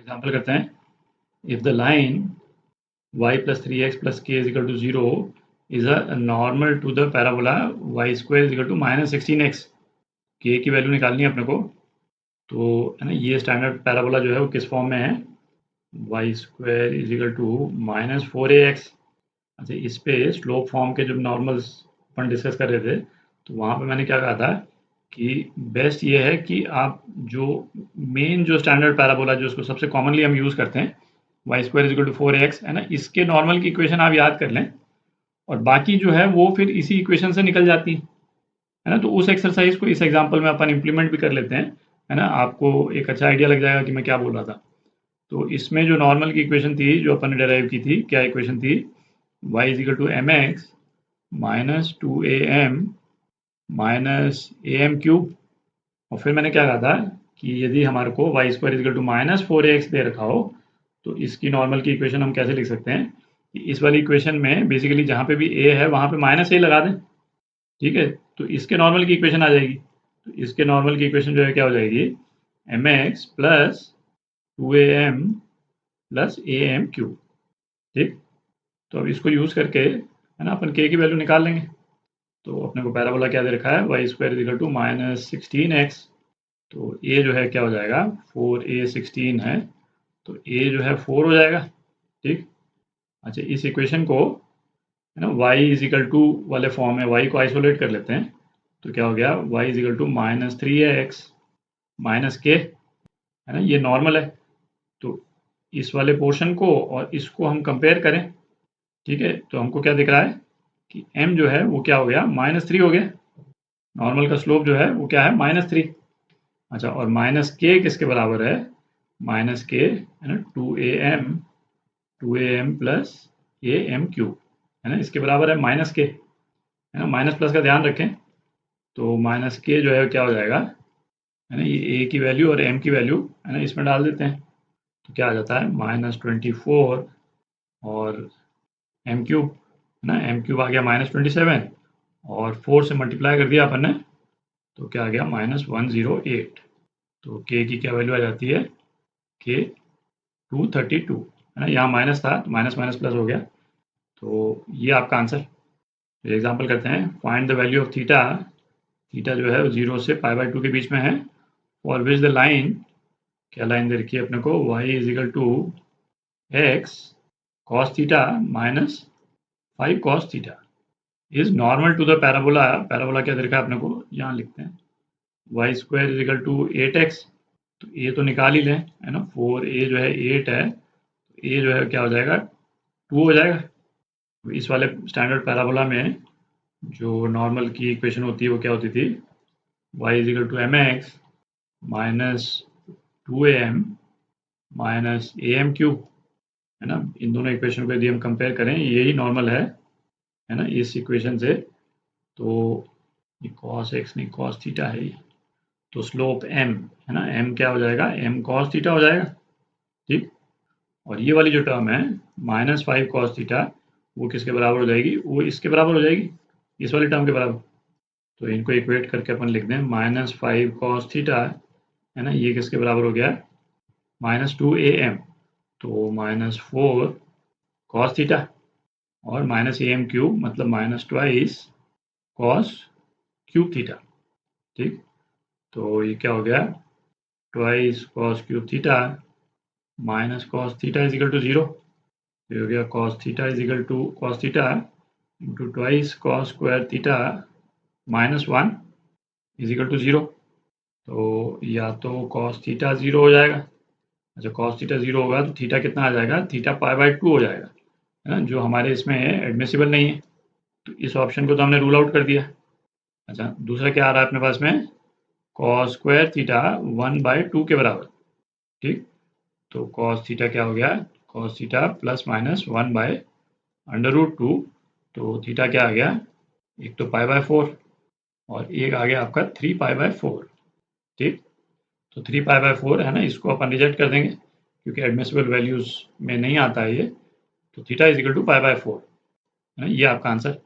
Example करते हैं। If the line y plus 3x plus k is equal to 0 is a normal to the parabola y square is equal to minus 16x। k की value निकालनी है अपने को, तो है ना, ये स्टैंडर्ड पैराबोला जो है वो किस फॉर्म में है, y square is equal to minus 4ax। अच्छा, इस पे स्लोप फॉर्म के जो नॉर्मल्स अपन डिस्कस कर रहे थे, तो वहाँ पे मैंने क्या कहा था कि बेस्ट ये है कि आप जो मेन जो स्टैंडर्ड पैराबोला जो उसको सबसे कॉमनली हम यूज़ करते हैं, Y square is to 4ax, है ना, इसके नॉर्मल की इक्वेशन आप याद कर लें, और बाकी जो है वो फिर इसी इक्वेशन से निकल जाती है ना। तो उस एक्सरसाइज को इस एग्जांपल में अपन इम्प्लीमेंट भी कर लेते हैं, है ना, आपको एक अच्छा आइडिया लग जाएगा कि मैं क्या बोल रहा था। तो इसमें जो नॉर्मल की इक्वेशन थी जो अपन ने डेराइव की थी, क्या इक्वेशन थी, y is equal to m x minus 2am minus am cube. और फिर मैंने क्या कहा था कि यदि हमारे को y square is equal to minus 4ax दे रखा हो, तो इसकी नॉर्मल की इक्वेशन हम कैसे लिख सकते हैं कि इस वाली इक्वेशन में बेसिकली जहाँ पे भी a है वहाँ पे माइनस a लगा दें, ठीक है, तो इसके नॉर्मल की इक्वेशन आ जाएगी। तो इसके नॉर्मल की इक्वेशन जो है क्या हो जाएगी, mx plus 2am plus am cube, ठीक। तो अब इसको यूज़ करके, है ना, अपन k की वैल्यू निकाल लेंगे। तो अपने को पैराबोला क्या दे रखा है, y square is equal to minus 16x। तो a जो है क्या हो जाएगा, 4a 16 है, तो a जो है 4 हो जाएगा, ठीक। अच्छा, इस इक्वेशन को, है ना, y इज इक्वल टू वाले फॉर्म में y को आइसोलेट कर लेते हैं, तो क्या हो गया, y is equal to minus 3x minus k, है ना, ये नॉर्मल है। तो इस वाले पोर्शन को और इसको हम कंपेयर करें, ठीक है, तो हमको क्या दिख रहा है कि m जो है वो क्या हो गया, -3 हो गया। नॉर्मल का स्लोप जो है वो क्या है, -3। अच्छा, और माइनस के किसके बराबर है, माइनस के, है ना, 2am प्लस am क्यूब, है ना, इसके बराबर है माइनस के, है ना, माइनस प्लस का ध्यान रखें। तो माइनस के जो है क्या हो जाएगा, है ना, ये a की वैल्यू और m की वैल्यू, है ना, इसमें डाल देते हैं, तो क्या आ जाता है -24 और m क्यूब, है ना, m क्यूब आ गया -27 और 4 से मल्टीप्लाई कर दिया अपन ने, तो क्या आ गया -108। तो k की क्या वैल्यू आ जाती है, k 232, है ना, यहाँ माइनस था तो माइनस माइनस प्लस हो गया, तो ये आपका आंसर। तो एग्जाम्पल करते हैं, find the value of theta, theta जो है 0 से π/2 के बीच में है, फॉर विच द लाइन, क्या लाइन दे रखी है अपने को, y is equal to x cos theta minus 5 cos theta is normal to the parabola. Parabola क्या दे रखा है अपने को, यहाँ लिखते हैं, y square is equal to 8x। तो a तो निकाल ही लें, है ना, 4a जो है 8 है, तो a जो है क्या हो जाएगा, 2 हो जाएगा। तो इस वाले स्टैंडर्ड पैराबोला में जो नॉर्मल की इक्वेशन होती है वो क्या होती थी, y is equal to m x minus 2am minus am cube, है ना। इन दोनों इक्वेशन को यदि हम कंपेयर करें, यही नॉर्मल है ना, इस इक्वेशन से। तो ये cos x नहीं cos थीटा है ये, तो स्लोप m, है ना, m क्या हो जाएगा, m cos थीटा हो जाएगा, ठीक। और ये वाली जो टर्म है -5 cos थीटा, वो किसके बराबर हो जाएगी, वो इसके बराबर हो जाएगी, इस वाली टर्म के बराबर। तो इनको इक्वेट करके अपन लिख दें -5 cos थीटा, है ना, ये किसके बराबर हो गया, -2am, तो -4 cos थीटा और -am क्यूब मतलब -2 cos क्यूब थीटा, ठीक। तो ये क्या हो गया, 2 cos cube theta minus cos theta is equal to 0। ये हो गया cos theta is equal to cos theta into 2 cos square theta -1 is equal to 0। तो या तो cos थीटा 0 हो जाएगा, अच्छा cos थीटा 0 होगा तो थीटा कितना आ जाएगा, थीटा π/2 हो जाएगा, है ना, जो हमारे इसमें एडमिसिबल नहीं है। तो इस ऑप्शन को तो हमने रूल आउट कर दिया। अच्छा, दूसरा क्या आ रहा है अपने पास में, cos स्क्वायर थीटा 1/2 के बराबर, ठीक। तो cos थीटा क्या हो गया, cos थीटा प्लस माइनस 1/√2, तो थीटा क्या आ गया, एक तो π/4 और एक आ गया आपका 3π/4, ठीक। तो 3π/4 है ना, इसको अपन रिजेक्ट कर देंगे क्योंकि एडमिसिबल वैल्यूज में नहीं आता है ये। तो थीटा इज इक्वल टू π/4, है ना, ये आपका आंसर।